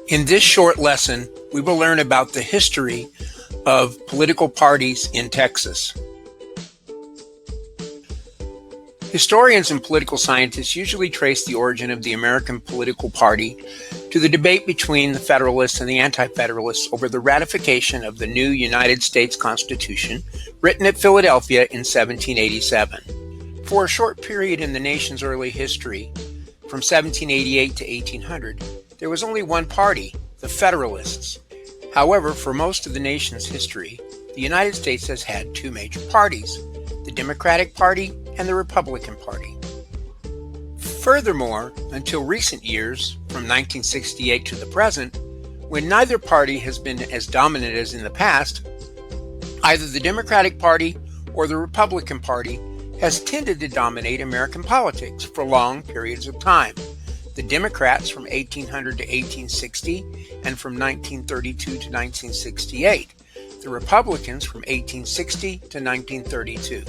In this short lesson, we will learn about the history of political parties in Texas. Historians and political scientists usually trace the origin of the American political party to the debate between the Federalists and the Anti-Federalists over the ratification of the new United States Constitution, written at Philadelphia in 1787. For a short period in the nation's early history, from 1788 to 1800, there was only one party, the Federalists. However, for most of the nation's history, the United States has had two major parties, the Democratic Party and the Republican Party. Furthermore, until recent years, from 1968 to the present, when neither party has been as dominant as in the past, either the Democratic Party or the Republican Party has tended to dominate American politics for long periods of time. The Democrats from 1800 to 1860 and from 1932 to 1968. The Republicans from 1860 to 1932.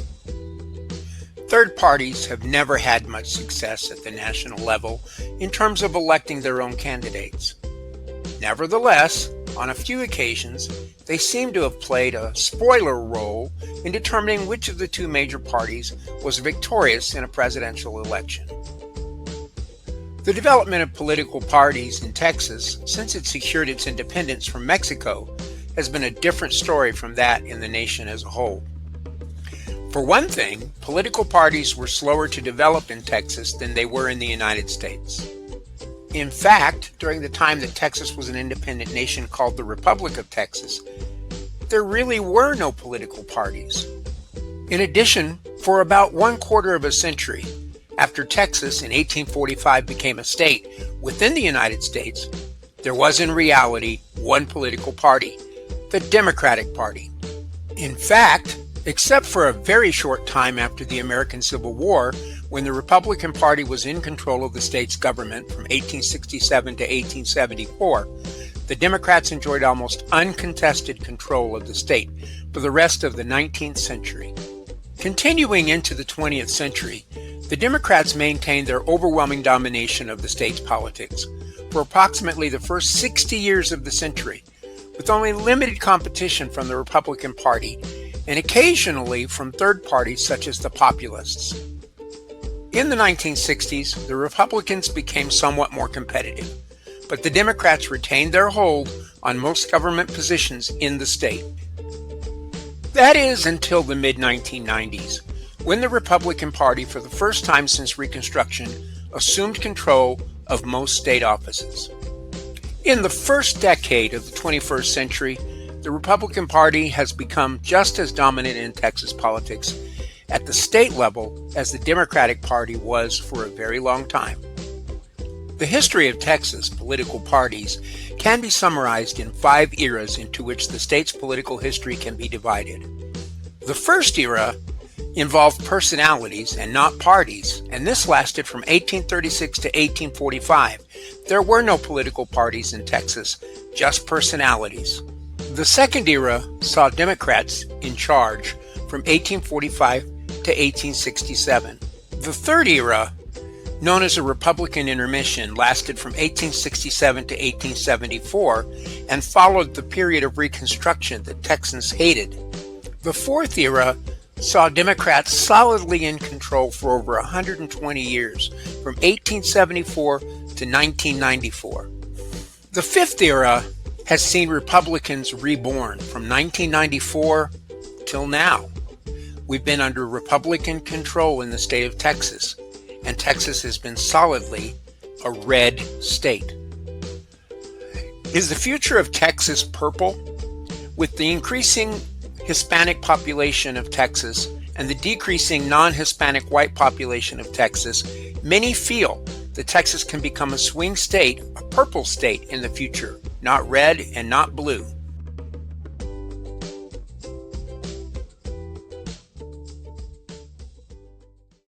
Third parties have never had much success at the national level in terms of electing their own candidates. Nevertheless, on a few occasions, they seem to have played a spoiler role in determining which of the two major parties was victorious in a presidential election. The development of political parties in Texas, since it secured its independence from Mexico, has been a different story from that in the nation as a whole. For one thing, political parties were slower to develop in Texas than they were in the United States. In fact, during the time that Texas was an independent nation called the Republic of Texas, there really were no political parties. In addition, for about 1/4 of a century, after Texas in 1845 became a state within the United States, there was in reality one political party, the Democratic Party. In fact, except for a very short time after the American Civil War, when the Republican Party was in control of the state's government from 1867 to 1874, the Democrats enjoyed almost uncontested control of the state for the rest of the 19th century. Continuing into the 20th century, the Democrats maintained their overwhelming domination of the state's politics for approximately the first 60 years of the century, with only limited competition from the Republican Party and occasionally from third parties such as the Populists. In the 1960s, the Republicans became somewhat more competitive, but the Democrats retained their hold on most government positions in the state. That is until the mid-1990s, when the Republican Party, for the first time since Reconstruction, assumed control of most state offices. In the first decade of the 21st century, the Republican Party has become just as dominant in Texas politics at the state level as the Democratic Party was for a very long time. The history of Texas political parties can be summarized in 5 eras into which the state's political history can be divided. The first era involved personalities and not parties, and this lasted from 1836 to 1845. There were no political parties in Texas, just personalities. The second era saw Democrats in charge from 1845 to 1867. The third era, known as a Republican intermission, lasted from 1867 to 1874 and followed the period of Reconstruction that Texans hated. The fourth era saw Democrats solidly in control for over 120 years, from 1874 to 1994. The fifth era has seen Republicans reborn from 1994 till now. We've been under Republican control in the state of Texas, and Texas has been solidly a red state. Is the future of Texas purple? With the increasing Hispanic population of Texas and the decreasing non-Hispanic white population of Texas, many feel that Texas can become a swing state, a purple state in the future, not red and not blue.